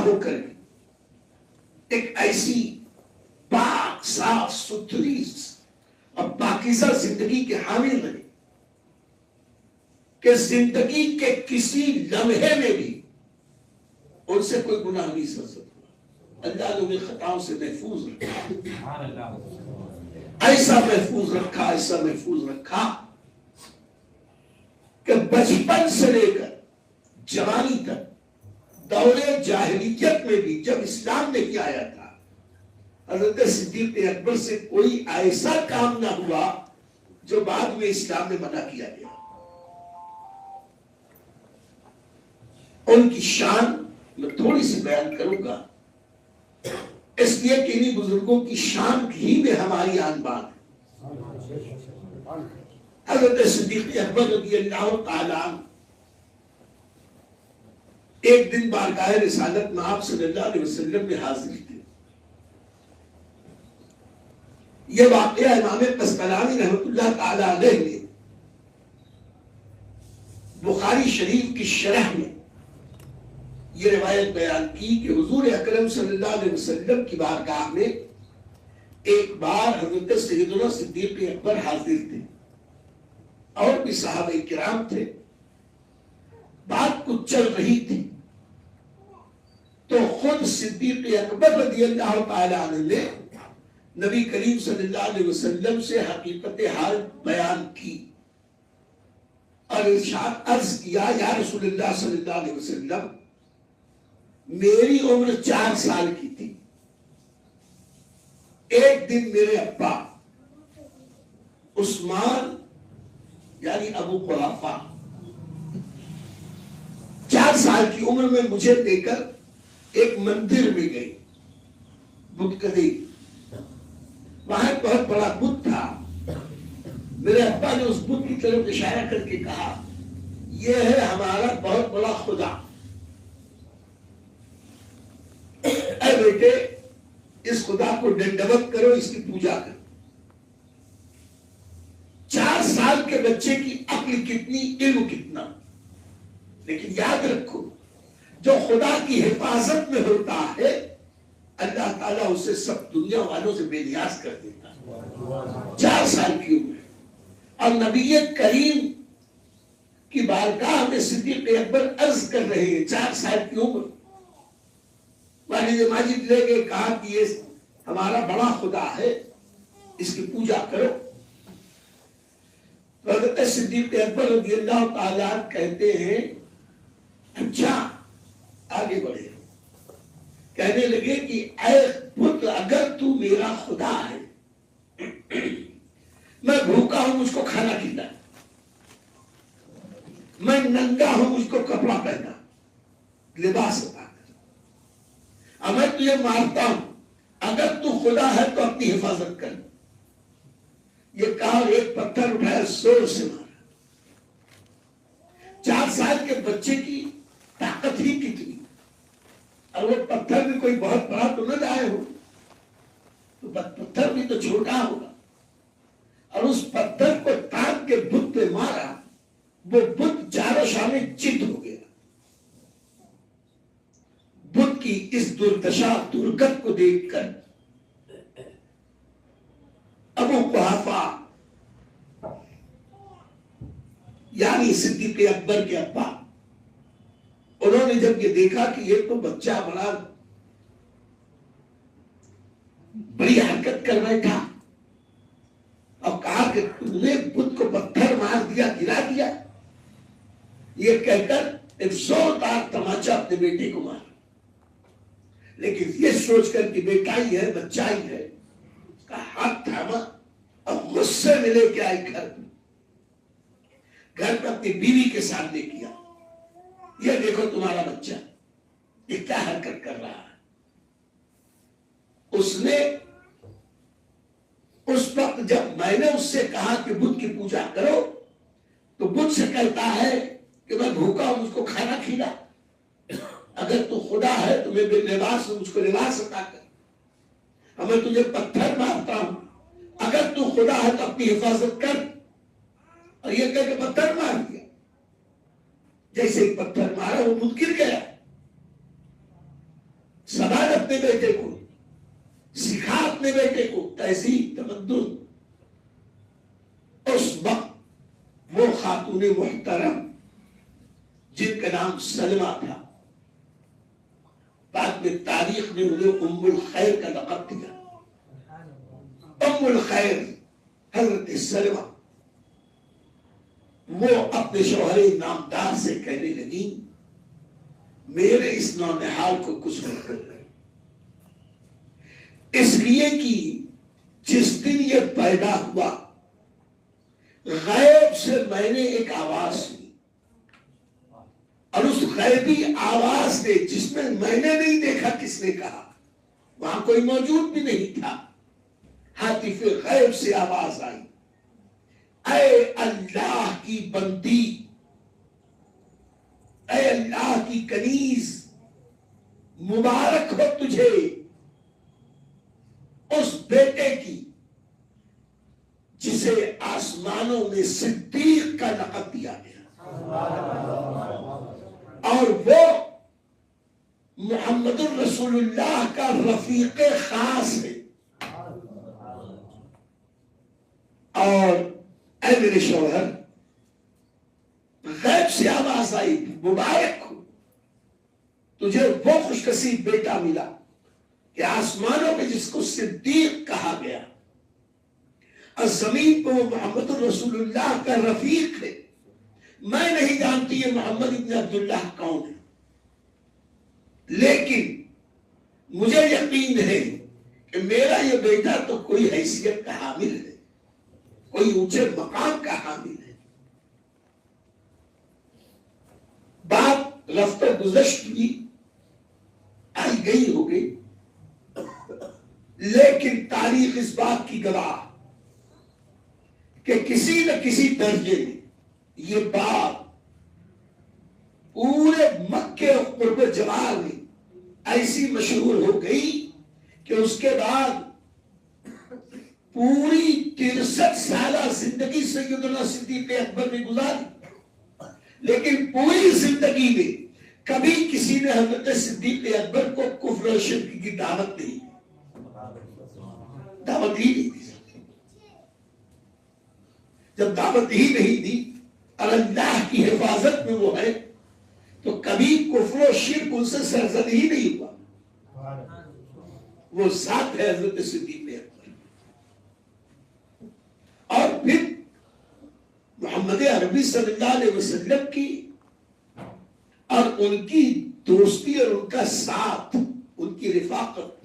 ہو کر ایک ایسی پاک صاف ستھری اور پاکیزہ زندگی کے حامل بنے کہ زندگی کے کسی لمحے میں بھی ان سے کوئی گناہ نہیں سرزد ہوا. اللہ نے انہیں خطاؤں سے محفوظ رکھا, ایسا محفوظ رکھا, ایسا محفوظ رکھا کہ بچپن سے لے کر جوانی تک دور جاہلیت میں بھی جب اسلام نہیں آیا تھا, حضرت صدیق اکبر سے کوئی ایسا کام نہ ہوا جو بعد میں اسلام میں منع کیا گیا. ان کی شان میں تھوڑی سی بیان کروں گا, اس لیے کہ انہیں بزرگوں کی شان ہی میں ہماری آن بان ہے. حضرت صدیق اکبر رضی اللہ تعالی عنہ ایک دن بارگاہ رسالت میں آپ صلی اللہ علیہ وسلم میں حاضر تھے. یہ واقعہ امام قسطلانی رحمۃ اللہ تعالی علیہ نے بخاری شریف کی شرح میں یہ روایت بیان کی کہ حضور اکرم صلی اللہ علیہ وسلم کی بارگاہ میں ایک بار حضرت سیدنا صدیق اکبر حاضر تھے, اور بھی صحابہ کرام تھے. بات کچھ چل رہی تھی تو خود صدیق اکبر رضی اللہ تعالی عنہ نے نبی کریم صلی اللہ علیہ وسلم سے حقیقت حال بیان کی اور ارشاد عرض کیا, یا رسول اللہ صلی اللہ علیہ وسلم, میری عمر 4 سال کی تھی. ایک دن میرے ابا عثمان یعنی ابو قحافہ 4 سال کی عمر میں مجھے لے کر ایک مندر میں گئے, بدھ کدی. وہاں ایک بہت بڑا بت تھا. میرے ابا نے اس بت کی طرف اشارہ کر کے کہا, یہ ہے ہمارا بہت بڑا خدا, اے بیٹے اس خدا کو ڈنڈوت کرو, اس کی پوجا کرو. 4 سال کے بچے کی عقل کتنی, علم کتنا. لیکن یاد رکھو, جو خدا کی حفاظت میں ہوتا ہے اللہ تعالیٰ اسے سب دنیا والوں سے بے نیاز کر دیتا ہے. 4 سال کی عمر, اور نبی کریم کی بارگاہ میں صدیق اکبر عرض کر رہے ہیں 4 سال کی عمر. والد ماجد لے کے کہا کہ یہ ہمارا بڑا خدا ہے, اس کی پوجا کرو. حضرت صدیق اکبر رضی اللہ تعالیٰ کہتے ہیں اچھا آگے بڑھے. کہنے لگے کہ اے بت, اگر تو میرا خدا ہے, میں بھوکا ہوں مجھ کو کھانا کھلا, میں ننگا ہوں مجھ کو کپڑا پہنا, لباس عطا کر, اور میں تجھے مارتا ہوں, اگر تو خدا ہے تو اپنی حفاظت کر. یہ کہا اور ایک پتھر اٹھایا, زور سے مارا. 4 سال کے بچے کی طاقت ہی کتنی, اور وہ پتھر بھی کوئی بہت بڑا تو نہ لائے ہو, تو پتھر بھی تو چھوٹا ہوگا, اور اس پتھر کو تان کے بت پہ مارا. وہ بت چاروں شامیں چت ہو گیا. بت کی اس دردشا درگت کو دیکھ کر ابو قحافہ یعنی صدیق اکبر کے ابا, انہوں نے جب یہ دیکھا کہ یہ تو بچہ بڑی حرکت کر بیٹھا, اور کہا کہ تم نے بت کو پتھر مار دیا, گرا دیا. یہ کہہ کر ایک زوردار تماچا اپنے بیٹے کو مارا. لیکن یہ سوچ کر کہ بیٹا ہی ہے, بچہ ہی ہے, اس کا ہاتھ تھاما اور غصے میں لے کے آئی گھر پہ اپنی بیوی کے سامنے کیا, یہ دیکھو تمہارا بچہ یہ کیا حرکت کر رہا ہے. اس نے اس وقت جب میں نے اس سے کہا کہ بت کی پوجا کرو, تو بت سے کہتا ہے کہ میں بھوکا ہوں مجھ کو کھانا کھلا, اگر تو خدا ہے تو میں بے لباس ہوں مجھ کو لباس عطا کر, اور میں تجھے پتھر مارتا ہوں, اگر تو خدا ہے تو اپنی حفاظت کر. اور یہ کہہ کے پتھر مار دیا. جیسے ہی پتھر مارا وہ بت گر گیا. اپنے بیٹے کو، سکھا اپنے بیٹے کو تہذیب تمدن. اس وقت وہ خاتون محترم جن کا نام سلمہ تھا، بعد میں تاریخ نے انہیں ام الخیر کا لقب دیا. ام الخیر حضرت سلمہ، وہ اپنے شوہر نامدار سے کہنے لگی میرے اس نونہال کو کچھ مت کر رہے، اس لیے کہ جس دن یہ پیدا ہوا غیب سے میں نے ایک آواز سنی، اور اس غیبی آواز نے جس میں نے نہیں دیکھا کس نے کہا، وہاں کوئی موجود بھی نہیں تھا، ہاتف غیب سے آواز آئی، اے اللہ کی بندی، اے اللہ کی کنیز، مبارک ہو تجھے اس بیٹے کی جسے آسمانوں میں صدیق کا لقب دیا گیا، اور وہ محمد الرسول اللہ کا رفیق خاص ہے. اور اے میرے شوہر، غیب سے آواز آئی مبارک ہو تجھے وہ خوش نصیب بیٹا ملا کہ آسمانوں میں جس کو صدیق کہا گیا اور زمین پہ وہ محمد الرسول اللہ کا رفیق ہے. میں نہیں جانتی یہ محمد ابن عبداللہ کون ہے، لیکن مجھے یقین ہے کہ میرا یہ بیٹا تو کوئی حیثیت کا حامل ہے، کوئی اونچے مقام کا حامل ہے. بات رفتہ گزشت کی آئی گئی ہو گئی، لیکن تاریخ اس بات کی گواہ کہ کسی نہ کسی درجے میں یہ بات پورے مکے اور قرب جوار میں ایسی مشہور ہو گئی کہ اس کے بعد پوری 63 سالہ زندگی سیدنا صدیق اکبر نے گزاری، لیکن پوری زندگی میں کبھی کسی نے حضرت صدیق اکبر کو کفر و شرک کی دعوت نہیں دی، دعوت ہی نہیں دی. جب دعوت ہی نہیں دی اور اللہ کی حفاظت میں وہ ہے تو کبھی کفر و شرک ان سے سرزد ہی نہیں ہوا. وہ ذات ہے حضرت صدیق اکبر. اور پھر محمد عربی صلی اللہ علیہ وسلم کی اور ان کی دوستی اور ان کا ساتھ، ان کی رفاقت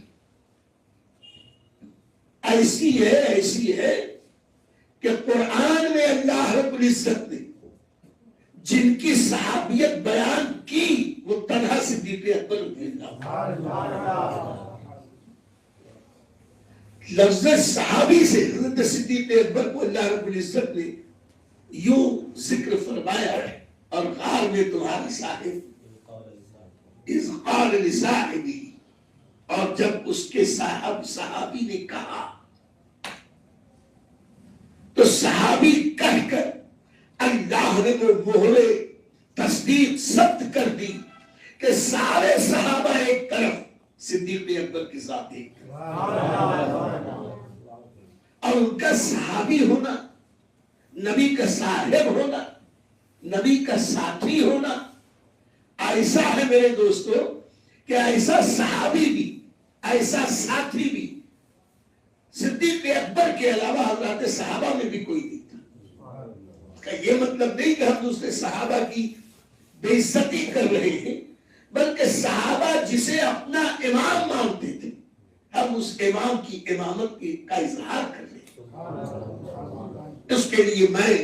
ایسی ہے کہ قرآن میں اللہ رب العزت نے جن کی صحابیت بیان کی وہ تنہا صدیق اکبر رضی اللہ. لفظ صحابی سے حضرت صدیق اکبر کو اللہ رب العزت نے یوں ذکر فرمایا ہے، اور غار میں تمہارا صاحب اذ قال لصاحبہ، اور جب اس کے صحابی نے کہا تو صحابی کہہ کر اللہ نے وہ مہر تصدیق ثبت کر دی کہ سارے صحابہ ایک طرف، صدیق اکبر کے ساتھ ایک طرف. اور ان کا صحابی ہونا، نبی کا صاحب ہونا، نبی کا ساتھی ہونا ایسا ہے میرے دوستو کہ ایسا صحابی بھی، ایسا ساتھی بھی صدیق اکبر کے علاوہ حضرات صحابہ میں بھی کوئی نہیں تھا. کا یہ مطلب نہیں کہ ہم دوسرے صحابہ کی بے عزتی کر رہے ہیں، بلکہ صحابہ جسے اپنا امام مانتے تھے ہم اس امام کی امامت کا اظہار کر رہے ہیں. اس کے لیے میں